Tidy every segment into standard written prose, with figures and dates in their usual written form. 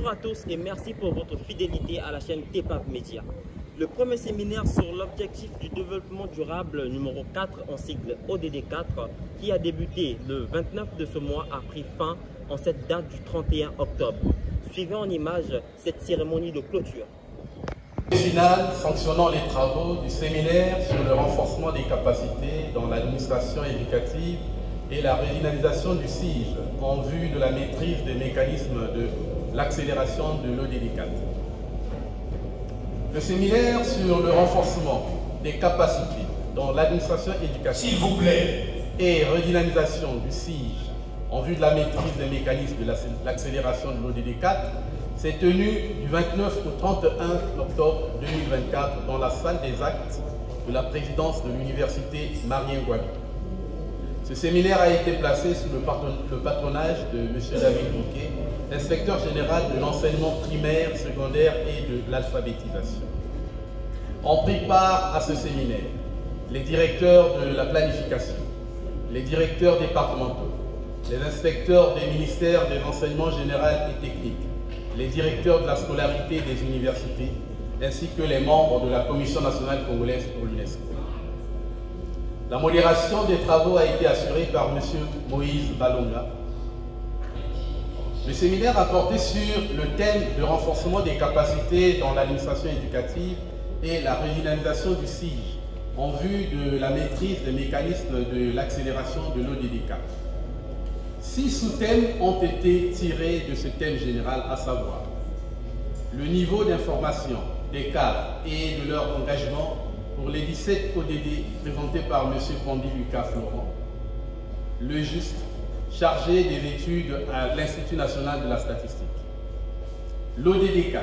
Bonjour à tous et merci pour votre fidélité à la chaîne TEPAV Média. Le premier séminaire sur l'objectif du développement durable numéro 4 en sigle ODD4 qui a débuté le 29 de ce mois a pris fin en cette date du 31 octobre. Suivez en image cette cérémonie de clôture. Final, sanctionnant les travaux du séminaire sur le renforcement des capacités dans l'administration éducative et la régionalisation du SIGE en vue de la maîtrise des mécanismes de l'accélération de l'ODD4. Le séminaire sur le renforcement des capacités dans l'administration éducative, s'il vous plaît, et redynamisation du SIGE en vue de la maîtrise des mécanismes de l'accélération de l'ODD4 s'est tenu du 29 au 31 octobre 2024 dans la salle des actes de la présidence de l'université Marien-Ngouabi. Ce séminaire a été placé sous le patronage de M. David Bouquet, inspecteur général de l'enseignement primaire, secondaire et de l'alphabétisation. Ont pris part à ce séminaire les directeurs de la planification, les directeurs départementaux, les inspecteurs des ministères des enseignements général et techniques, les directeurs de la scolarité des universités, ainsi que les membres de la Commission nationale congolaise pour l'UNESCO. La modération des travaux a été assurée par M. Moïse Balonga. Le séminaire a porté sur le thème de renforcement des capacités dans l'administration éducative et la régionalisation du SIGE en vue de la maîtrise des mécanismes de l'accélération de l'ODD4. 6 sous-thèmes ont été tirés de ce thème général, à savoir le niveau d'information des cadres et de leur engagement pour les 17 ODD présentés par M. Pandi Lucas Florent, le juste chargé des études à l'Institut national de la statistique. L'ODD4,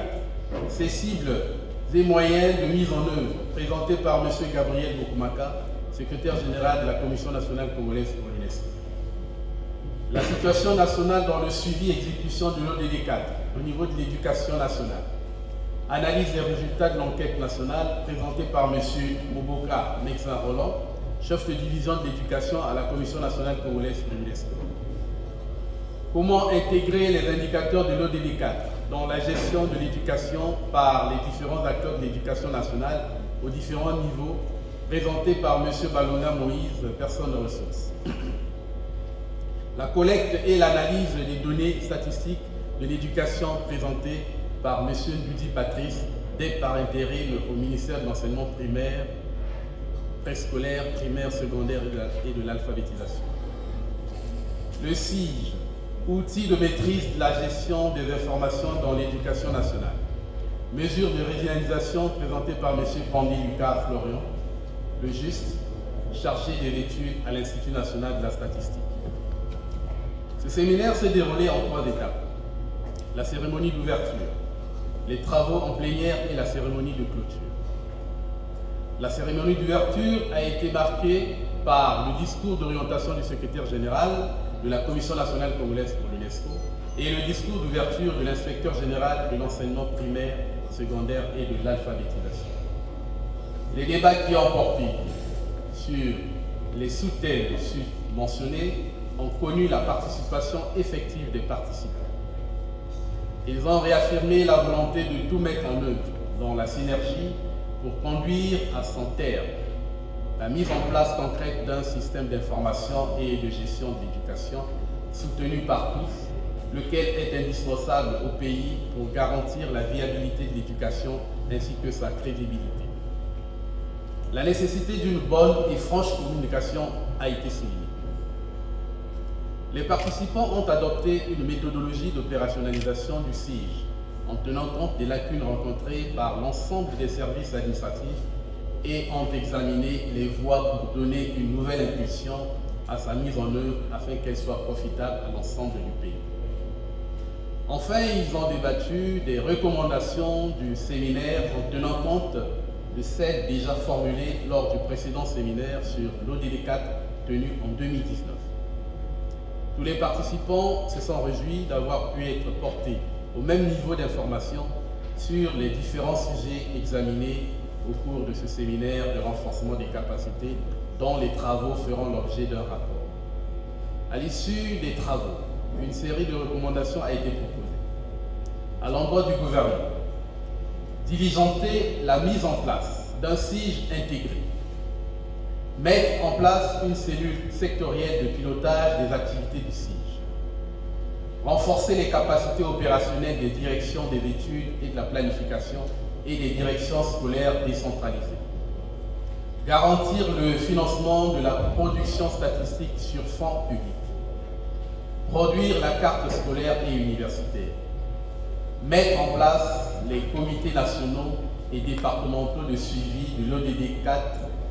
ses cibles et moyens de mise en œuvre présentés par M. Gabriel Bokumaka, secrétaire général de la Commission nationale congolaise pour l'UNESCO. La situation nationale dans le suivi et exécution de l'ODD4 au niveau de l'éducation nationale. Analyse des résultats de l'enquête nationale présentée par M. Moboka Mexin Roland, chef de division de l'éducation à la Commission nationale congolaise pour l'UNESCO. Comment intégrer les indicateurs de l'ODD4 dans la gestion de l'éducation par les différents acteurs de l'éducation nationale aux différents niveaux, présenté par M. Balonga Moïse, personne de ressources. La collecte et l'analyse des données statistiques de l'éducation présentée par M. Ndudi Patrice, d'aide par intérim au ministère de l'enseignement primaire, préscolaire, primaire, secondaire et de l'alphabétisation. Le SIGE, outil de maîtrise de la gestion des informations dans l'éducation nationale. Mesures de régionalisation présentées par M. Pandi Lucas Florian, le juste, chargé des études à l'Institut national de la statistique. Ce séminaire s'est déroulé en 3 étapes. La cérémonie d'ouverture, les travaux en plénière et la cérémonie de clôture. La cérémonie d'ouverture a été marquée par le discours d'orientation du secrétaire général de la Commission nationale congolaise pour l'UNESCO et le discours d'ouverture de l'inspecteur général de l'enseignement primaire, secondaire et de l'alphabétisation. Les débats qui ont porté sur les sous-thèmes mentionnés ont connu la participation effective des participants. Ils ont réaffirmé la volonté de tout mettre en œuvre dans la synergie pour conduire à son terme la mise en place concrète d'un système d'information et de gestion de l'éducation soutenu par tous, lequel est indispensable au pays pour garantir la viabilité de l'éducation ainsi que sa crédibilité. La nécessité d'une bonne et franche communication a été soulignée. Les participants ont adopté une méthodologie d'opérationnalisation du SIGE en tenant compte des lacunes rencontrées par l'ensemble des services administratifs et ont examiné les voies pour donner une nouvelle impulsion à sa mise en œuvre afin qu'elle soit profitable à l'ensemble du pays. Enfin, ils ont débattu des recommandations du séminaire en tenant compte de celles déjà formulées lors du précédent séminaire sur l'ODD4 tenu en 2019. Tous les participants se sont réjouis d'avoir pu être portés au même niveau d'information sur les différents sujets examinés au cours de ce séminaire de renforcement des capacités dont les travaux feront l'objet d'un rapport. À l'issue des travaux, une série de recommandations a été proposée. à l'endroit du gouvernement, diligenter la mise en place d'un SIGE intégré, mettre en place une cellule sectorielle de pilotage des activités du SIGE, renforcer les capacités opérationnelles des directions des études et de la planification et des directions scolaires décentralisées, garantir le financement de la production statistique sur fonds publics, produire la carte scolaire et universitaire, mettre en place les comités nationaux et départementaux de suivi de l'ODD 4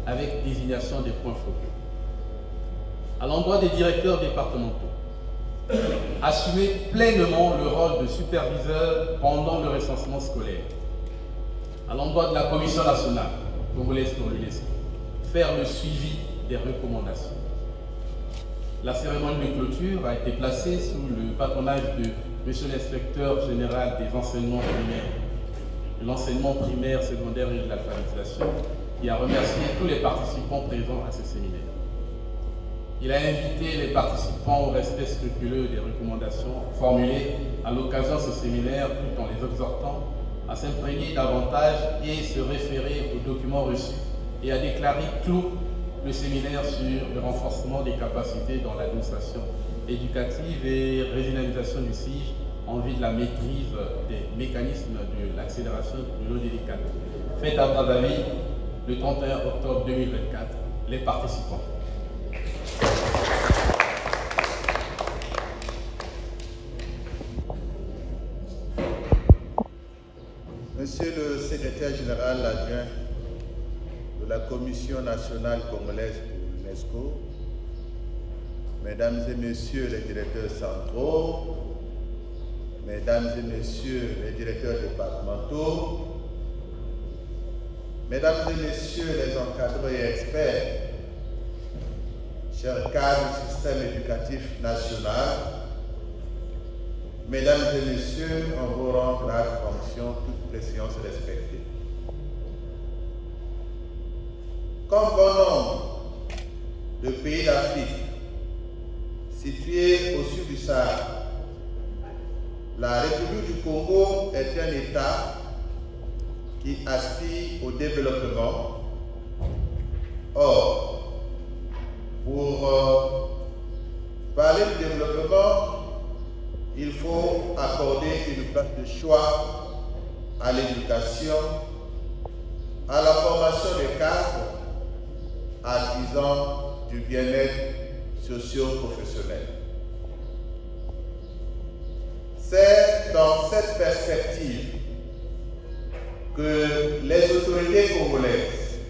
avec désignation des points focaux. À l'endroit des directeurs départementaux, assumer pleinement le rôle de superviseur pendant le recensement scolaire. À l'endroit de la Commission nationale congolaise pour l'UNESCO, faire le suivi des recommandations. La cérémonie de clôture a été placée sous le patronage de Monsieur l'inspecteur général des enseignements primaires, de l'enseignement primaire, secondaire et de l'alphabétisation, qui a remercié tous les participants présents à ce séminaire. Il a invité les participants au respect scrupuleux des recommandations formulées à l'occasion de ce séminaire, tout en les exhortant à s'imprégner davantage et se référer aux documents reçus, et a déclaré clos le séminaire sur le renforcement des capacités dans l'administration éducative et régionalisation du SIGE en vue de la maîtrise des mécanismes de l'accélération de l'ODD 4. Fait à Brazzaville le 31 octobre 2024, les participants. Monsieur le secrétaire général adjoint de la Commission nationale congolaise pour l'UNESCO, Mesdames et Messieurs les directeurs centraux, Mesdames et Messieurs les directeurs départementaux, Mesdames et Messieurs les encadreurs et experts, chers cadres du système éducatif national, Mesdames et Messieurs, en vos rangs, grades, fonctions, toutes préséances respectées. Comme bon nombre de pays d'Afrique situés au sud du Sahara, la République du Congo est un État qui aspire au développement. Or, pour parler du développement, il faut accorder une place de choix à l'éducation, à la formation des cadres, artisans du bien-être socio-professionnel. C'est dans cette perspective que les autorités congolaises,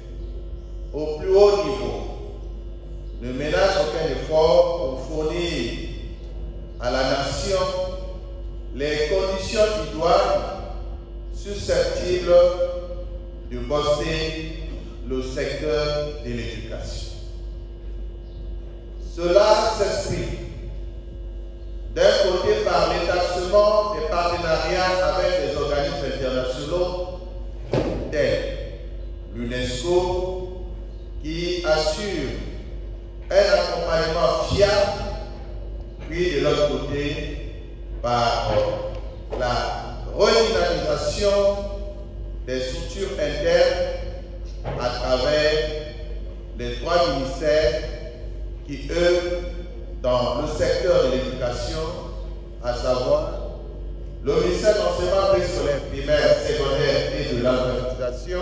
au plus haut niveau, ne ménagent aucun effort pour fournir à la nation les conditions idoines susceptibles de booster le secteur de l'éducation. Cela s'exprime d'un côté par l'établissement des partenariats avec des organismes internationaux tels l'UNESCO qui assure un accompagnement fiable, puis de l'autre côté par la redynamisation des structures internes à travers les trois ministères qui œuvrent dans le secteur de l'éducation, à savoir le ministère de l'enseignement préscolaire, primaire, secondaire et de l'alphabétisation,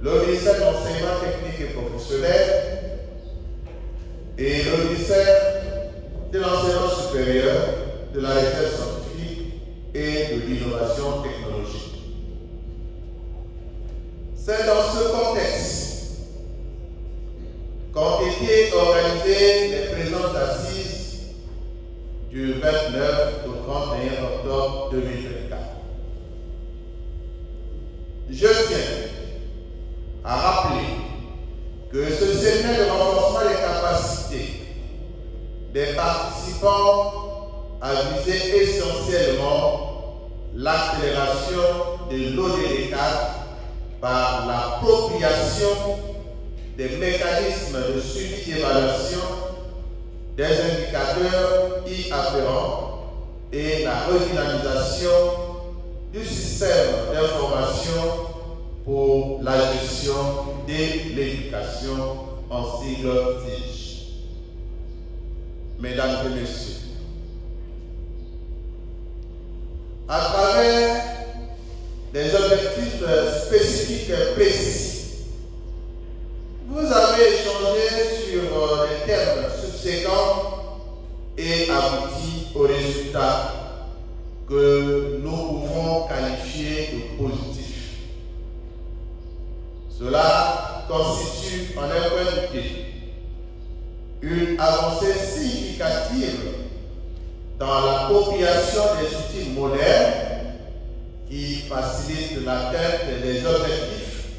le ministère de l'enseignement technique et professionnel et le ministère de l'enseignement supérieur, de la recherche scientifique et de l'innovation technologique. C'est dans ce contexte qu'ont été organisées les présentes assises du 29 au 31 octobre 2024. Je tiens à rappeler que ce séminaire de renforcement des capacités des participants a visé essentiellement l'accélération de l'ODD 4 par l'appropriation des mécanismes de suivi et d'évaluation des indicateurs y afférents et la redynamisation du système d'information pour la gestion de l'éducation en sigle SIGE. Mesdames et messieurs, à travers des objectifs spécifiques et précis, vous avez échangé sur les termes subséquents et abouti au résultat que nous pouvons qualifier de positif. Cela constitue en un point de vue une avancée significative dans l'appropriation des outils modernes qui facilitent l'atteinte des objectifs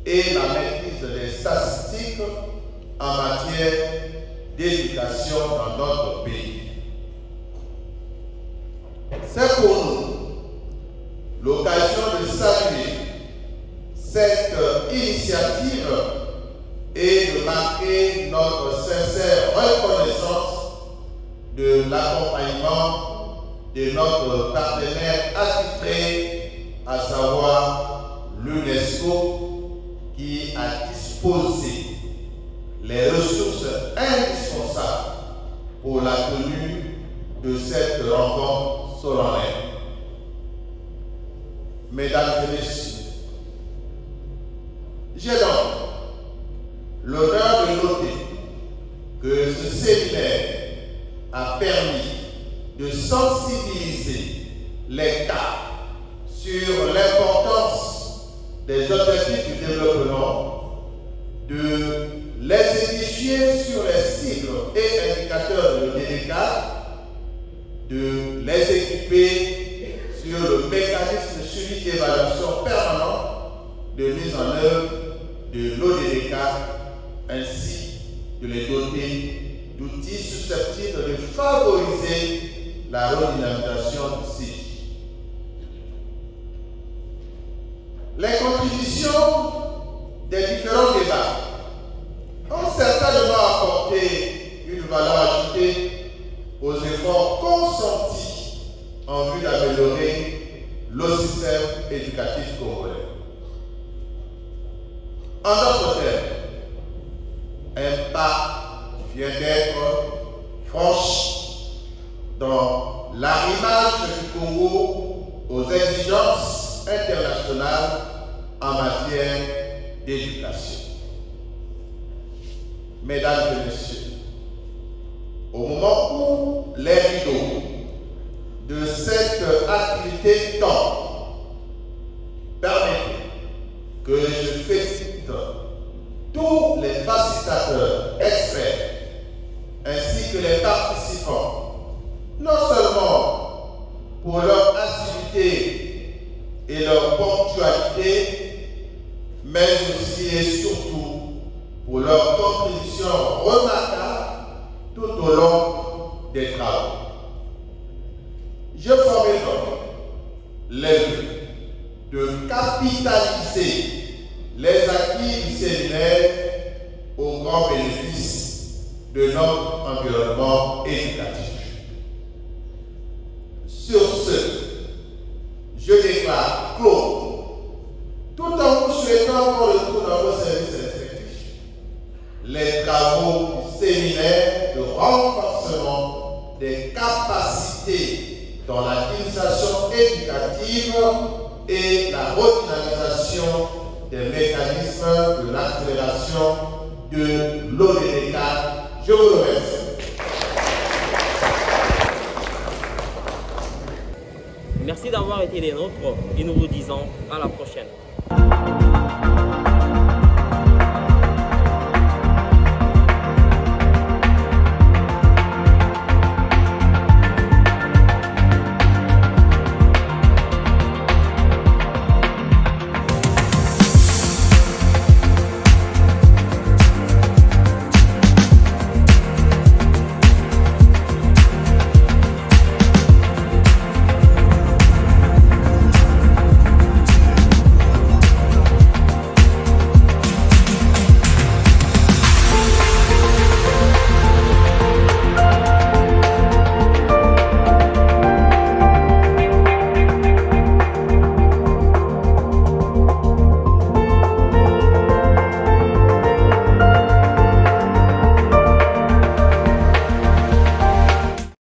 et la maîtrise des statistiques en matière d'éducation dans notre pays. C'est pour nous l'occasion de saluer cette initiative et de marquer notre sincère reconnaissance de l'accompagnement de notre partenaire attitré, à savoir l'UNESCO, qui a disposé les ressources indispensables pour la tenue de cette rencontre solennelle. Mesdames et messieurs, j'ai donc l'honneur de noter que ce séminaire a permis de sensibiliser l'État sur l'importance des objectifs du développement, de les édifier sur les sigles et indicateurs de l'ODD4, de les équiper sur le mécanisme de suivi d'évaluation permanent de mise en œuvre de l'ODD4, ainsi de les doter d'outils susceptibles de favoriser la redynamisation du SIGE. Les contributions des différents débats ont certainement apporté une valeur ajoutée aux efforts consentis en vue d'améliorer le système éducatif congolais. En d'autres termes, un pas vient d'être franchi dans l'arrimage du Congo aux exigences internationales en matière d'éducation. Mesdames et messieurs, au moment où les rideaux de cette activité tombent, permettez que je félicite tous les facilitateurs experts ainsi que les participants, non seulement pour leur assiduité et leur ponctualité, mais aussi et surtout pour leur contribution remarquable tout au long des travaux. Je formule donc les vœux de capitaliser les acquis du séminaire au grand bénéfice de notre environnement éducatif. Sur ce, je déclare clos, tout en vous souhaitant qu'on retrouve dans vos services respectifs les travaux du séminaire de renforcement des capacités dans l'administration éducative et la redynamisation des mécanismes de l'accélération de l'ODD4. Je vous remercie. Merci d'avoir été des nôtres et nous vous disons à la prochaine.